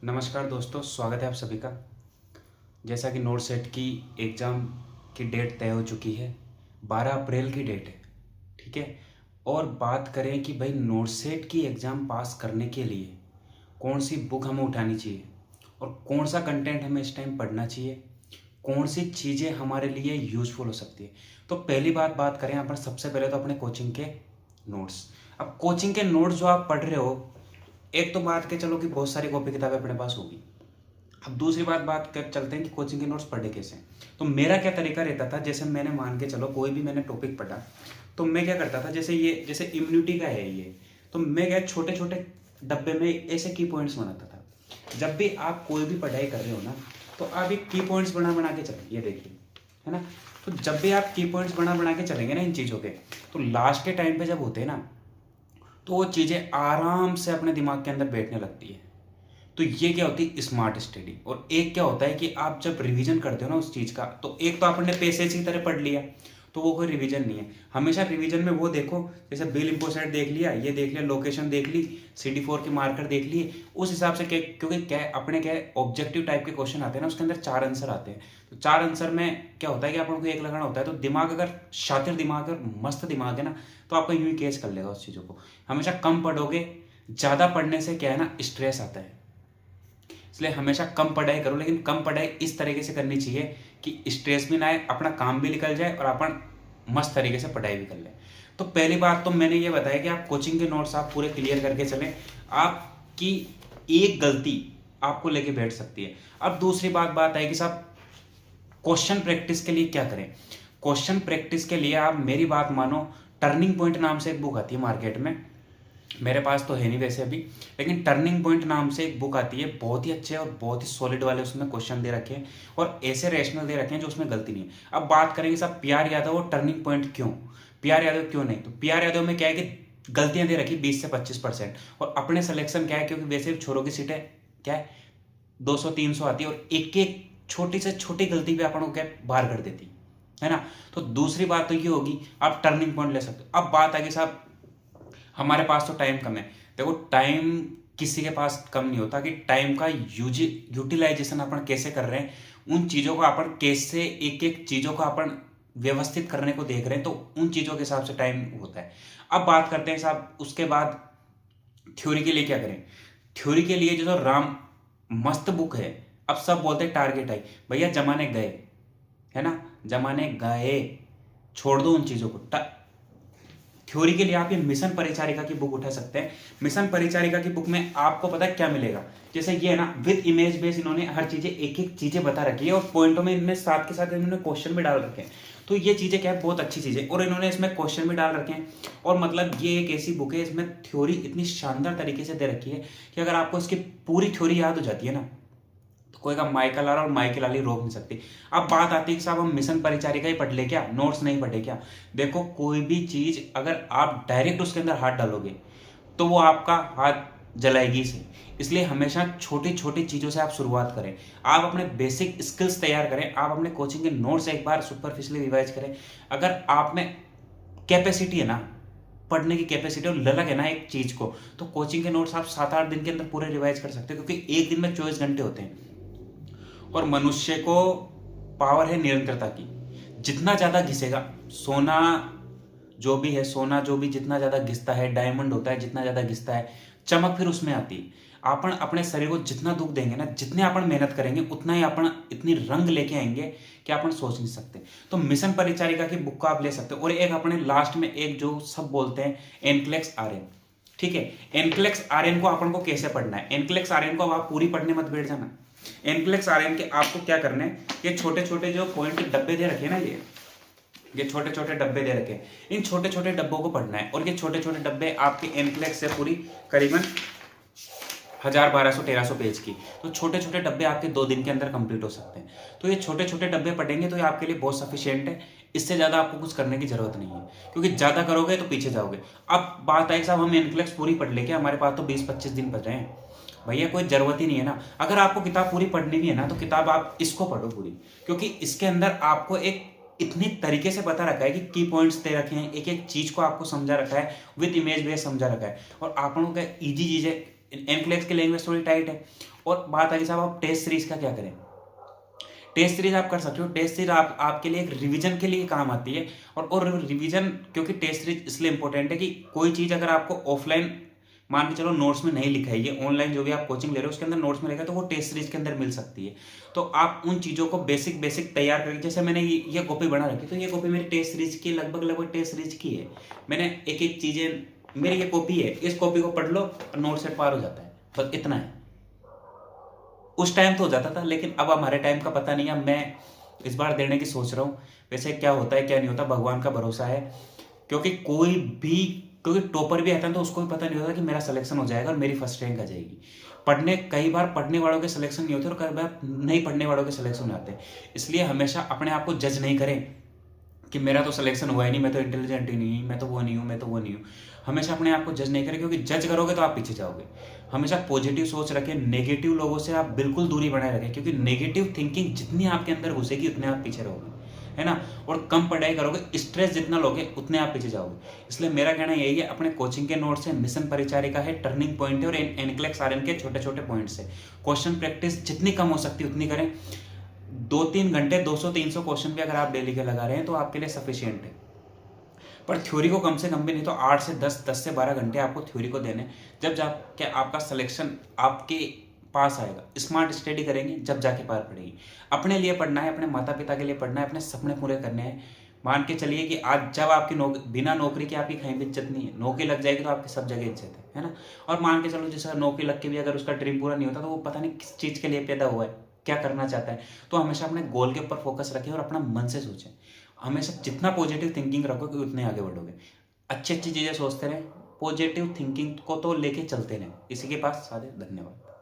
नमस्कार दोस्तों, स्वागत है आप सभी का। जैसा कि नोट सेट की एग्ज़ाम की डेट तय हो चुकी है, 12 अप्रैल की डेट है, ठीक है। और बात करें कि भाई नोट सेट की एग्ज़ाम पास करने के लिए कौन सी बुक हमें उठानी चाहिए और कौन सा कंटेंट हमें इस टाइम पढ़ना चाहिए, कौन सी चीज़ें हमारे लिए यूज़फुल हो सकती है। तो पहली बात करें यहाँ पर, सबसे पहले तो अपने कोचिंग के नोट्स। अब कोचिंग के नोट्स जो आप पढ़ रहे हो, एक तो बात के चलो कि बहुत सारी कॉपी किताबें अपने पास होगी। अब दूसरी बात कर चलते हैं कि कोचिंग के नोट्स पढ़े कैसे। तो मेरा क्या तरीका रहता था, जैसे मैंने मान के चलो कोई भी मैंने टॉपिक पढ़ा, तो मैं क्या करता था, जैसे इम्यूनिटी का है ये, तो मैं क्या छोटे छोटे डब्बे में ऐसे की पॉइंट्स बनाता था। जब भी आप कोई भी पढ़ाई कर रहे हो ना, तो आप एक की पॉइंट्स बना बना के चलें, ये देखिए, है ना। तो जब भी आप की पॉइंट्स बना बना के चलेंगे ना इन चीज़ों के, तो लास्ट के टाइम पे जब होते हैं ना, तो वो चीज़ें आराम से अपने दिमाग के अंदर बैठने लगती है। तो ये क्या होती है, स्मार्ट स्टडी। और एक क्या होता है कि आप जब रिवीजन करते हो ना उस चीज़ का, तो एक तो आपने पैसेज की तरह पढ़ लिया, तो वो कोई रिवीजन नहीं है। हमेशा रिवीजन में वो देखो, जैसे बिल इम्पोसेट देख लिया, ये देख लिया, लोकेशन देख ली, CD4 के मार्कर देख लिए, उस हिसाब से क्योंकि क्या अपने क्या ऑब्जेक्टिव टाइप के क्वेश्चन आते हैं ना, उसके अंदर 4 आंसर आते हैं। तो 4 आंसर में क्या होता है कि अपन को एक लगाना होता है। तो दिमाग अगर शातिर दिमाग और मस्त दिमाग है ना, तो आपका यूं ही केस कर लेगा उस चीज़ों को। हमेशा कम पढ़ोगे, ज़्यादा पढ़ने से क्या है ना, स्ट्रेस आता है। इसलिए हमेशा कम पढ़ाई करो, लेकिन कम पढ़ाई इस तरीके से करनी चाहिए कि स्ट्रेस भी ना आए, अपना काम भी निकल जाए और अपन मस्त तरीके से पढ़ाई भी कर लें। तो पहली बात तो मैंने ये बताया कि आप कोचिंग के नोट्स आप पूरे क्लियर करके चलें। आपकी एक गलती आपको लेके बैठ सकती है। अब दूसरी बात है कि साहब क्वेश्चन प्रैक्टिस के लिए क्या करें। क्वेश्चन प्रैक्टिस के लिए आप मेरी बात मानो, टर्निंग पॉइंट नाम से एक बुक आती है मार्केट में, मेरे पास तो है नहीं वैसे अभी, लेकिन टर्निंग पॉइंट नाम से एक बुक आती है, बहुत ही अच्छे और बहुत ही सॉलिड वाले उसमें क्वेश्चन दे रखे हैं और ऐसे रैशनल दे रखे हैं जो उसमें गलती नहीं है। अब बात करेंगे साहब PR यादव और टर्निंग पॉइंट क्यों, PR यादव क्यों नहीं। तो PR यादव में क्या है कि गलतियां दे रखी 20 से 25%, और अपने सिलेक्शन क्या है, क्योंकि वैसे छोरों की सीटें क्या है 200-300 आती है, और एक एक छोटी से छोटी गलती भी अपन को क्या बाहर कर देती है ना। तो दूसरी बात तो ये होगी, आप टर्निंग पॉइंट ले सकते हो। अब बात आगे साहब, हमारे पास तो टाइम कम है। देखो, टाइम किसी के पास कम नहीं होता, कि टाइम का यूटिलाइजेशन अपन कैसे कर रहे हैं, उन चीज़ों को अपन कैसे एक एक चीज़ों को अपन व्यवस्थित करने को देख रहे हैं, तो उन चीज़ों के हिसाब से टाइम होता है। अब बात करते हैं साहब उसके बाद थ्योरी के लिए क्या करें। थ्योरी के लिए जो राम मस्त बुक है, अब सब बोलते हैं टारगेट आई, भैया जमाने गए, है ना, जमाने गए, छोड़ दो उन चीज़ों को। थ्योरी के लिए आप ये मिशन परिचारिका की बुक उठा सकते हैं। मिशन परिचारिका की बुक में आपको पता है क्या मिलेगा, जैसे ये है ना, विद इमेज बेस, इन्होंने हर चीजें एक एक चीजें बता रखी है, और पॉइंटों में इनमें साथ के साथ इन्होंने क्वेश्चन भी डाल रखे हैं। तो ये चीजें क्या है, बहुत अच्छी चीजें, और इन्होंने इसमें क्वेश्चन भी डाल रखे हैं। और मतलब ये एक ऐसी बुक है, इसमें थ्योरी इतनी शानदार तरीके से दे रखी है कि अगर आपको इसकी पूरी थ्योरी याद हो जाती है ना, तो कोई का माइकल आर और माइकल आली रोक नहीं सकती। अब बात आती है कि साहब हम मिशन परिचारिका ही पढ़ ले क्या, नोट्स नहीं पढ़े क्या। देखो, कोई भी चीज अगर आप डायरेक्ट उसके अंदर हाथ डालोगे, तो वो आपका हाथ जलाएगी से। इसलिए हमेशा छोटी छोटी चीज़ों से आप शुरुआत करें। आप अपने बेसिक स्किल्स तैयार करें, आप अपने कोचिंग के नोट्स एक बार सुपरफिशियली रिवाइज करें। अगर आप में कैपेसिटी है ना, पढ़ने की कैपेसिटी और ललक है ना एक चीज़ को, तो कोचिंग के नोट्स आप 7-8 दिन के अंदर पूरे रिवाइज कर सकते हो, क्योंकि एक दिन में 24 घंटे होते हैं। और मनुष्य को पावर है निरंतरता की। जितना ज्यादा घिसेगा, सोना जो भी है, सोना जो भी जितना ज्यादा घिसता है, डायमंड होता है जितना ज्यादा घिसता है, चमक फिर उसमें आती है। अपन अपने शरीर को जितना दुख देंगे ना, जितने अपन मेहनत करेंगे, उतना ही अपन इतनी रंग लेके आएंगे कि अपन सोच नहीं सकते। तो मिशन परिचारिका की बुक को आप ले सकते हो। और एक अपने लास्ट में एक जो सब बोलते हैं, एनक्लेक्स आर्यन, ठीक है। एनक्लेक्स आर्यन को अपन को कैसे पढ़ना है, एनक्लेक्स आर्यन को आप पूरी पढ़ने मत बैठ जाना। एनक्लेक्स आर्यन के आपको क्या करना है, ये छोटे छोटे जो पॉइंट डब्बे दे रखे हैं ना, ये छोटे छोटे डब्बे दे रखे हैं, इन छोटे छोटे डब्बों को पढ़ना है। और ये छोटे छोटे डब्बे आपके एनक्लेक्स से पूरी करीबन 1000-1200-1300 पेज की, तो छोटे छोटे डब्बे आपके 2 दिन के अंदर कंप्लीट हो सकते हैं। तो ये छोटे छोटे डब्बे पढ़ेंगे तो ये आपके लिए बहुत सफिशियंट है। इससे ज़्यादा आपको कुछ करने की जरूरत नहीं है, क्योंकि ज़्यादा करोगे तो पीछे जाओगे। अब बात आई साहब हम एनक्लेक्स पूरी पढ़ लेके, हमारे पास तो 20-25 दिन बच रहे हैं, भैया कोई जरूरत ही नहीं है ना। अगर आपको किताब पूरी पढ़नी भी है ना, तो किताब आप इसको पढ़ो पूरी, क्योंकि इसके अंदर आपको एक इतनी तरीके से बता रखा है कि की पॉइंट्स दे रखे हैं, एक एक चीज को आपको समझा रखा है, विद इमेज बेस समझा रखा है। और आप लोगों का इजी चीज है, एनक्लेक्स की लैंग्वेज थोड़ी टाइट है, और बात आई साहब आप टेस्ट सीरीज का क्या करें। टेस्ट सीरीज आप कर सकते हो। टेस्ट सीरीज आपके लिए एक रिवीजन के लिए काम आती है। और रिवीजन, क्योंकि टेस्ट सीरीज इसलिए इंपॉर्टेंट है कि कोई चीज़ अगर आपको ऑफलाइन मान के चलो नोट्स में नहीं लिखाई है, ऑनलाइन जो भी आप कोचिंग ले रहे हो उसके अंदर नोट्स में लिखा है, तो वो टेस्ट सीरीज के अंदर मिल सकती है। तो आप उन चीज़ों को बेसिक बेसिक तैयार करके, जैसे मैंने ये कॉपी बना रखी, तो ये कॉपी मेरी टेस्ट सीरीज की लगभग टेस्ट सीरीज की है। मैंने एक एक चीज़ें, मेरी ये कॉपी है, इस कॉपी को पढ़ लो और नोट सेट पार हो जाता है, बस इतना है। उस टाइम तो हो जाता था, लेकिन अब हमारे टाइम का पता नहीं है। मैं इस बार देने की सोच रहा हूँ। वैसे क्या होता है क्या नहीं होता, भगवान का भरोसा है। क्योंकि टॉपर भी आता है तो उसको भी पता नहीं होता कि मेरा सिलेक्शन हो जाएगा और मेरी फर्स्ट रैंक आ जाएगी। कई बार पढ़ने वालों के सिलेक्शन नहीं होते और कई बार नहीं पढ़ने वालों के सिलेक्शन आते हैं। इसलिए हमेशा अपने आप को जज नहीं करें कि मेरा तो सिलेक्शन हुआ ही नहीं, मैं तो इंटेलिजेंट ही नहीं, मैं तो वो नहीं हूँ, मैं तो वो नहीं हूँ। हमेशा अपने आप को जज नहीं करें, क्योंकि जज करोगे तो आप पीछे जाओगे। हमेशा पॉजिटिव सोच रखें, नेगेटिव लोगों से आप बिल्कुल दूरी बनाए रखें, क्योंकि नेगेटिव थिंकिंग जितनी आपके अंदर घुसेगी उतने आप पीछे रहोगे, है ना। और कम पढ़ाई करोगे, स्ट्रेस जितना लोगे उतने आप पीछे जाओगे। इसलिए मेरा कहना यही है, अपने कोचिंग के नोट्स है, मिशन परिचारिका है, टर्निंग पॉइंट है और एनक्लेक्स आरएन के छोटे छोटे पॉइंट्स है। क्वेश्चन प्रैक्टिस जितनी कम हो सकती है उतनी करें। 2-3 घंटे 200-300 क्वेश्चन भी अगर आप डेली के लगा रहे हैं तो आपके लिए सफिशियंट है। पर थ्योरी को कम से कम भी नहीं तो 8 से 10 से 12 घंटे आपको थ्योरी को देने, जब जाके आपका सिलेक्शन आपके पास आएगा। स्मार्ट स्टडी करेंगे जब जाके पार पड़ेगी। अपने लिए पढ़ना है, अपने माता पिता के लिए पढ़ना है, अपने सपने पूरे करने हैं। मान के चलिए कि आज जब आपकी बिना नौकरी के आपकी कहीं भी इज्जत नहीं है, नौकरी लग जाएगी तो आपकी सब जगह इज्जत है ना। और मान के चलो जैसे नौकरी लग के भी अगर उसका ड्रीम पूरा नहीं होता तो वो पता नहीं किस चीज़ के लिए पैदा हुआ है, क्या करना चाहता है। तो हमेशा अपने गोल के ऊपर फोकस रखें और अपना मन से सोचें। हमेशा जितना पॉजिटिव थिंकिंग रखोगे उतने आगे बढ़ोगे। अच्छी अच्छी चीज़ें सोचते रहें, पॉजिटिव थिंकिंग को तो लेके चलते रहें। इसी के पास सारे धन्यवाद।